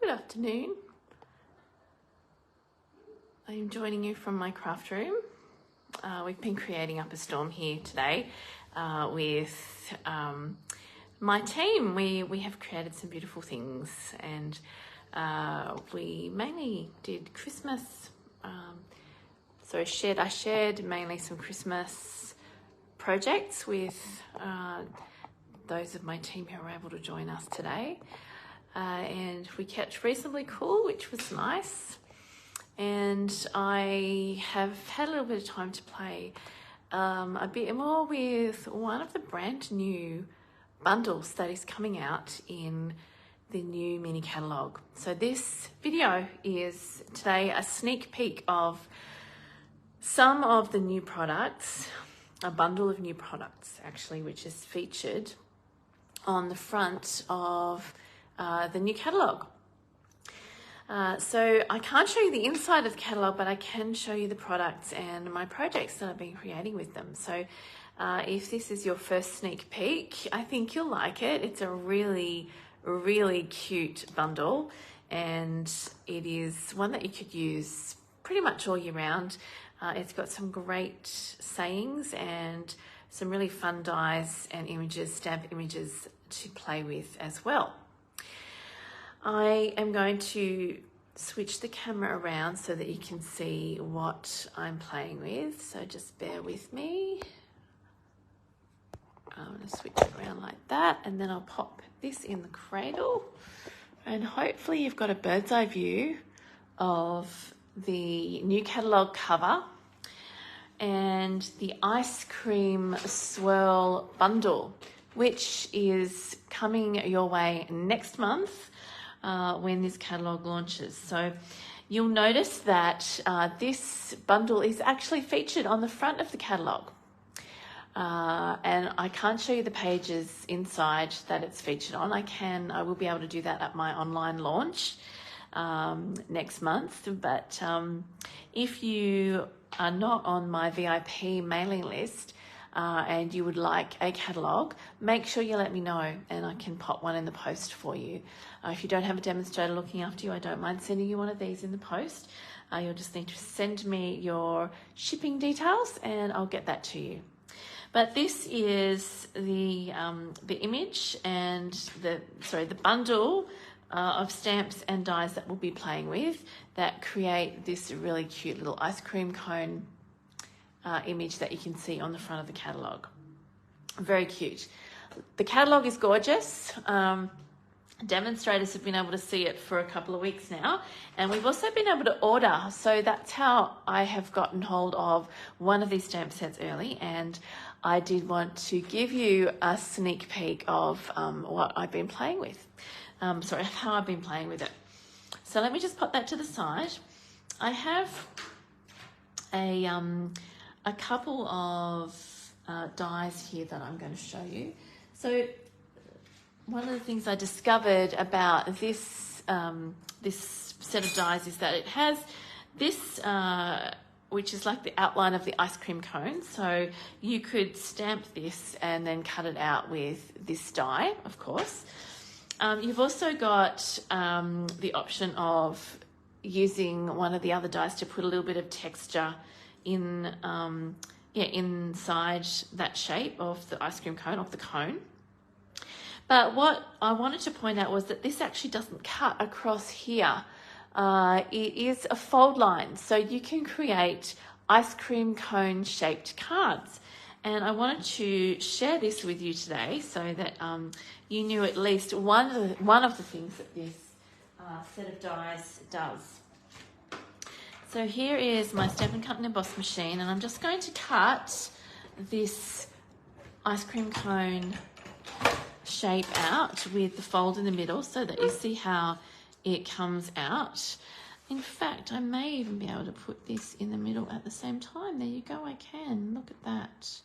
Good afternoon. I am joining you from my craft room. We've been creating up a storm here today with my team. We have created some beautiful things, and we mainly did Christmas. I shared mainly some Christmas projects with those of my team who were able to join us today. And we kept reasonably cool, which was nice. And I have had a little bit of time to play a bit more with one of the brand new bundles that is coming out in the new mini catalogue. So this video is today a sneak peek of some of the new products, a bundle of new products actually, which is featured on the front of the new catalogue. So I can't show you the inside of the catalogue, but I can show you the products and my projects that I've been creating with them. So if this is your first sneak peek, I think you'll like it. It's a really, really cute bundle, and it is one that you could use pretty much all year round. It's got some great sayings and some really fun dies and images, stamp images to play with as well. I am going to switch the camera around so that you can see what I'm playing with. So just bear with me. I'm going to switch it around like that, and then I'll pop this in the cradle. And hopefully you've got a bird's eye view of the new catalogue cover and the Ice Cream Swirl Bundle, which is coming your way next month. When this catalogue launches. So you'll notice that this bundle is actually featured on the front of the catalogue. And I can't show you the pages inside that it's featured on. I will be able to do that at my online launch next month. But if you are not on my VIP mailing list, and you would like a catalogue, make sure you let me know and I can pop one in the post for you. If you don't have a demonstrator looking after you, I don't mind sending you one of these in the post. You'll just need to send me your shipping details and I'll get that to you. But this is the image and the bundle of stamps and dies that we'll be playing with that create this really cute little ice cream cone image that you can see on the front of the catalogue. Very cute. The catalogue is gorgeous. Demonstrators have been able to see it for a couple of weeks now, and we've also been able to order. So that's how I have gotten hold of one of these stamp sets early, and I did want to give you a sneak peek of what I've been playing with. How I've been playing with it. So let me just pop that to the side. I have a couple of dies here that I'm going to show you. So one of the things I discovered about this this set of dies is that it has this, which is like the outline of the ice cream cone. So you could stamp this and then cut it out with this die, of course. You've also got the option of using one of the other dies to put a little bit of texture in inside that shape of the ice cream cone, of the cone. But what I wanted to point out was that this actually doesn't cut across here. It is a fold line, so you can create ice cream cone shaped cards. And I wanted to share this with you today so that you knew at least one of the things that this set of dies does. So here is my Stampin' Company emboss machine, and I'm just going to cut this ice cream cone shape out with the fold in the middle so that you see how it comes out. In fact, I may even be able to put this in the middle at the same time. There you go, I can. Look at that.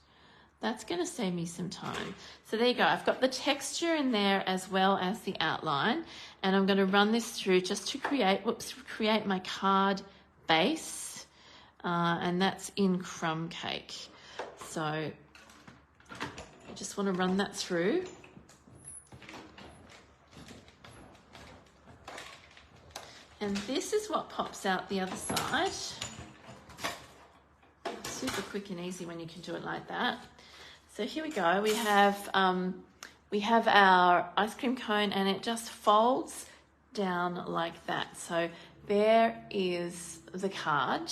That's going to save me some time. So there you go. I've got the texture in there as well as the outline, and I'm going to run this through just to create my card base, and that's in crumb cake. So I just want to run that through. And this is what pops out the other side. Super quick and easy when you can do it like that. So here we go. We have our ice cream cone, and it just folds down like that. So there is the card.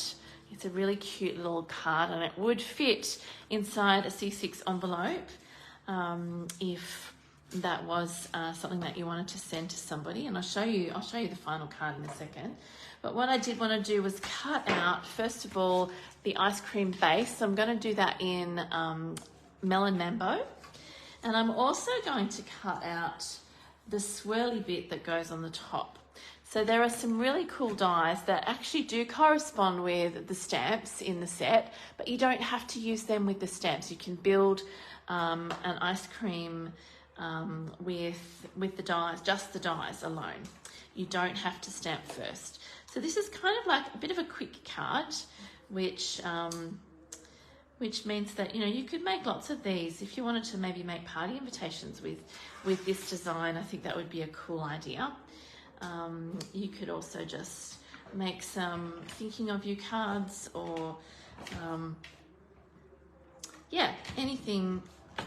It's a really cute little card, and it would fit inside a C6 envelope if that was something that you wanted to send to somebody. And I'll show you the final card in a second. But what I did want to do was cut out, first of all, the ice cream base. So I'm going to do that in Melon Mambo. And I'm also going to cut out the swirly bit that goes on the top. So there are some really cool dies that actually do correspond with the stamps in the set, but you don't have to use them with the stamps. You can build an ice cream with the dies, just the dies alone. You don't have to stamp first. So this is kind of like a bit of a quick card, which means that, you know, you could make lots of these. If you wanted to maybe make party invitations with this design, I think that would be a cool idea. You could also just make some thinking of you cards, or yeah, anything,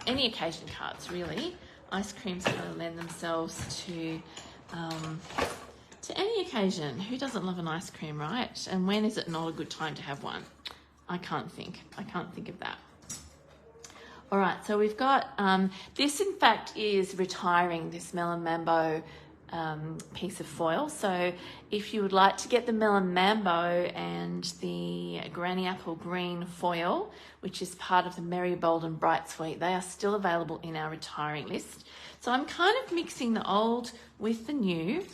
any occasion cards really. Ice creams kind of lend themselves to any occasion. Who doesn't love an ice cream, right? And when is it not a good time to have one? I can't think of that. All right, so we've got, this in fact is retiring, this Melon Mambo piece of foil. So if you would like to get the Melon Mambo and the Granny Apple Green foil, which is part of the Merry Bold and Bright Suite, they are still available in our retiring list. So I'm kind of mixing the old with the new.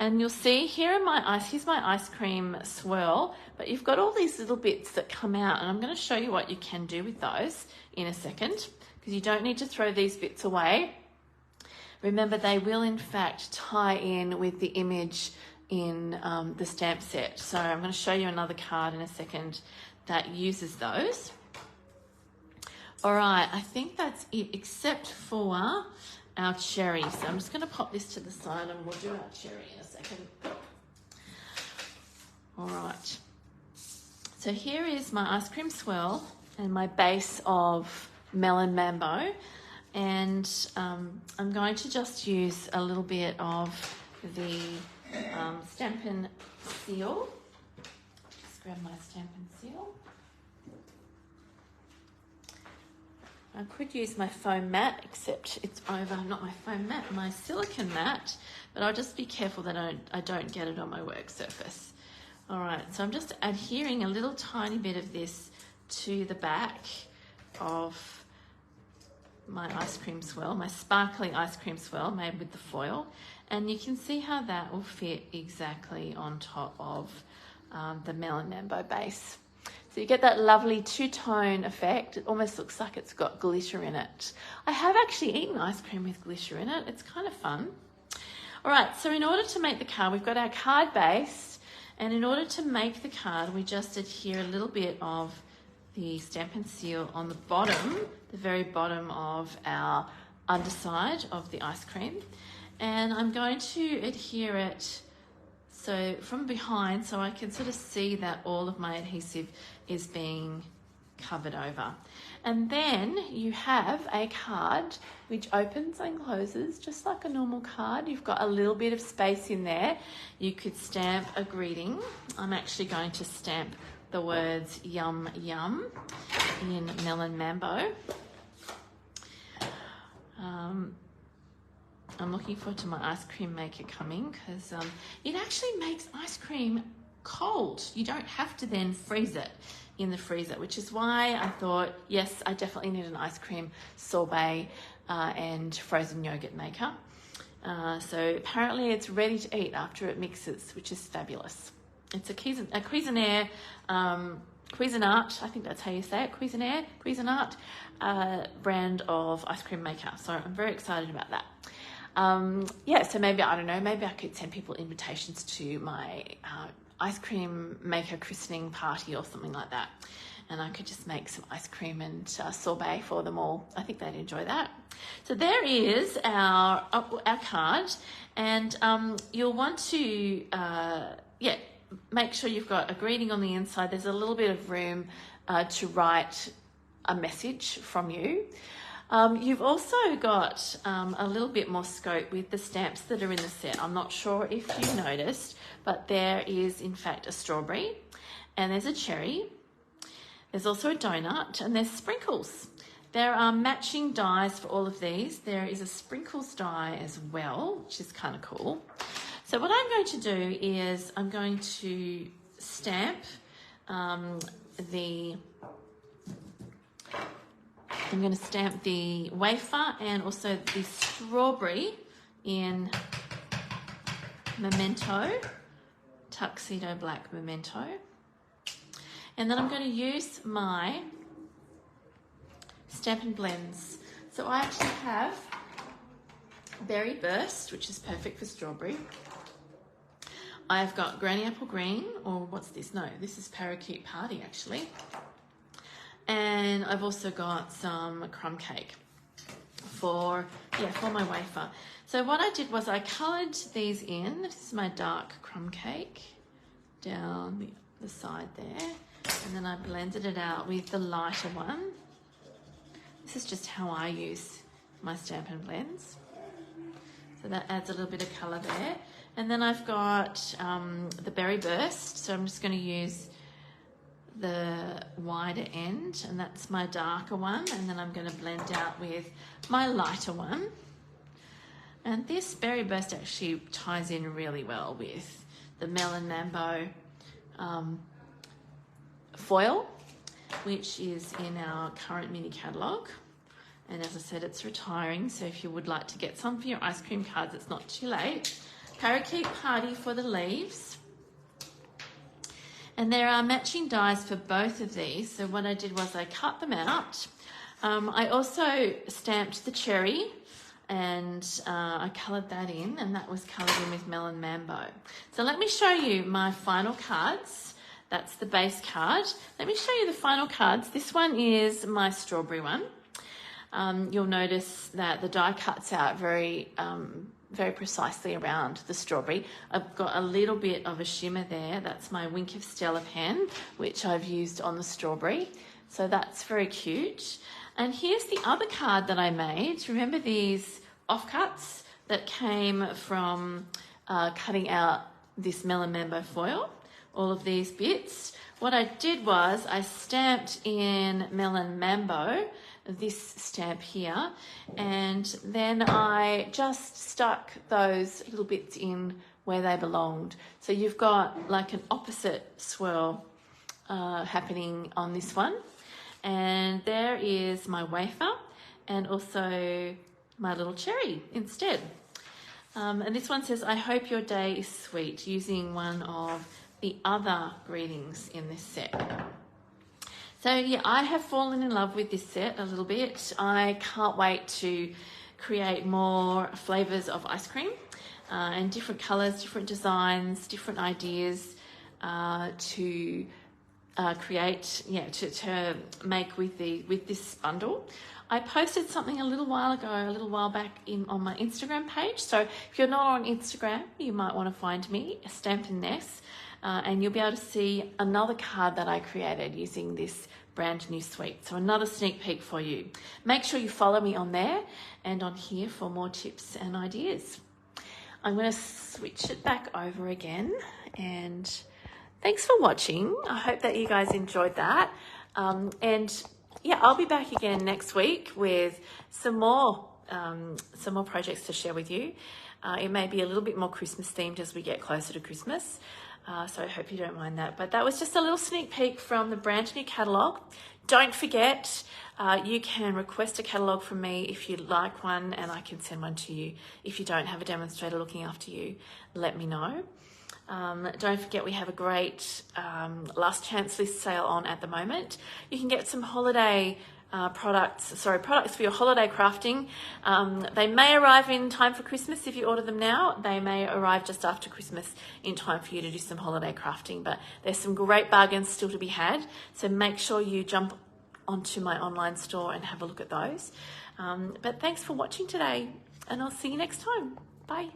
And you'll see here's my ice cream swirl, but you've got all these little bits that come out, and I'm going to show you what you can do with those in a second, because you don't need to throw these bits away. Remember, they will in fact tie in with the image in the stamp set. So I'm going to show you another card in a second that uses those. All right, I think that's it, except for our cherry. So I'm just going to pop this to the side and we'll do our cherry in a second. All right. So here is my ice cream swirl and my base of Melon Mambo. And I'm going to just use a little bit of the Stampin' Seal. Just grab my Stampin' Seal. I could use my foam mat, except it's over, not my foam mat, my silicone mat, but I'll just be careful that I don't get it on my work surface. All right, so I'm just adhering a little tiny bit of this to the back of my ice cream swirl, my sparkling ice cream swirl made with the foil, and you can see how that will fit exactly on top of the Melon Mambo base. So you get that lovely two-tone effect. It almost looks like it's got glitter in it. I have actually eaten ice cream with glitter in it. It's kind of fun. All right, so in order to make the card, we've got our card base, and in order to make the card, we just adhere a little bit of the Stampin' Seal on the bottom, the very bottom of our underside of the ice cream. And I'm going to adhere it so from behind, so I can sort of see that all of my adhesive is being covered over. And then you have a card which opens and closes just like a normal card. You've got a little bit of space in there. You could stamp a greeting. I'm actually going to stamp the words yum yum in Melon Mambo. I'm looking forward to my ice cream maker coming, because it actually makes ice cream cold. You don't have to then freeze it in the freezer, which is why I thought, yes, I definitely need an ice cream sorbet and frozen yogurt maker. So apparently it's ready to eat after it mixes, which is fabulous. It's a Cuisinart, I think that's how you say it, Cuisinart brand of ice cream maker. So I'm very excited about that. Yeah, so maybe, I don't know, maybe I could send people invitations to my ice cream maker christening party or something like that. And I could just make some ice cream and sorbet for them all. I think they'd enjoy that. So there is our card. And you'll want to yeah, make sure you've got a greeting on the inside. There's a little bit of room to write a message from you. You've also got a little bit more scope with the stamps that are in the set. I'm not sure if you noticed, but there is in fact a strawberry, and there's a cherry. There's also a donut, and there's sprinkles. There are matching dies for all of these. There is a sprinkles die as well, which is kind of cool. So what I'm going to do is I'm going to stamp the wafer and also the strawberry in Memento, Tuxedo Black Memento. And then I'm going to use my Stampin' Blends. So I actually have Berry Burst, which is perfect for strawberry. I've got Granny Apple Green, or what's this? No, this is Parakeet Party actually. And I've also got some crumb cake for my wafer. So what I did was I coloured these in. This is my dark crumb cake down the side there. And then I blended it out with the lighter one. This is just how I use my Stampin' Blends. So that adds a little bit of colour there. And then I've got the Berry Burst. So I'm just going to use the wider end, and that's my darker one. And then I'm going to blend out with my lighter one. And this Berry Burst actually ties in really well with the Melon Mambo foil, which is in our current mini catalogue. And as I said, it's retiring, so if you would like to get some for your ice cream cards, it's not too late. Parakeet Party for the leaves. And there are matching dies for both of these. So what I did was I cut them out. I also stamped the cherry, and I coloured that in, and that was coloured in with Melon Mambo. So let me show you my final cards. That's the base card. Let me show you the final cards. This one is my strawberry one. You'll notice that the die cuts out very precisely around the strawberry. I've got a little bit of a shimmer there. That's my Wink of Stella pen, which I've used on the strawberry. So that's very cute. And here's the other card that I made. Remember these offcuts that came from cutting out this Melon Mambo foil? All of these bits. What I did was I stamped in Melon Mambo, this stamp here, and then I just stuck those little bits in where they belonged. So you've got like an opposite swirl happening on this one. And there is my wafer and also my little cherry instead. And this one says, I hope your day is sweet, using one of the other greetings in this set. So yeah, I have fallen in love with this set a little bit. I can't wait to create more flavors of ice cream and different colors, different designs, different ideas to create, to make with this bundle. I posted something a little while back on my Instagram page. So if you're not on Instagram, you might want to find me, Stampin' Ness. And you'll be able to see another card that I created using this brand new suite. So another sneak peek for you. Make sure you follow me on there and on here for more tips and ideas. I'm going to switch it back over again, and thanks for watching. I hope that you guys enjoyed that. And yeah, I'll be back again next week with some more projects to share with you. It may be a little bit more Christmas themed as we get closer to Christmas. So I hope you don't mind that. But that was just a little sneak peek from the brand new catalogue. Don't forget, you can request a catalogue from me if you'd like one, and I can send one to you. If you don't have a demonstrator looking after you, let me know. Don't forget, we have a great last chance list sale on at the moment. You can get some holiday products for your holiday crafting. They may arrive in time for Christmas if you order them now. They may arrive just after Christmas in time for you to do some holiday crafting, but there's some great bargains still to be had. So make sure you jump onto my online store and have a look at those. But thanks for watching today, and I'll see you next time. Bye.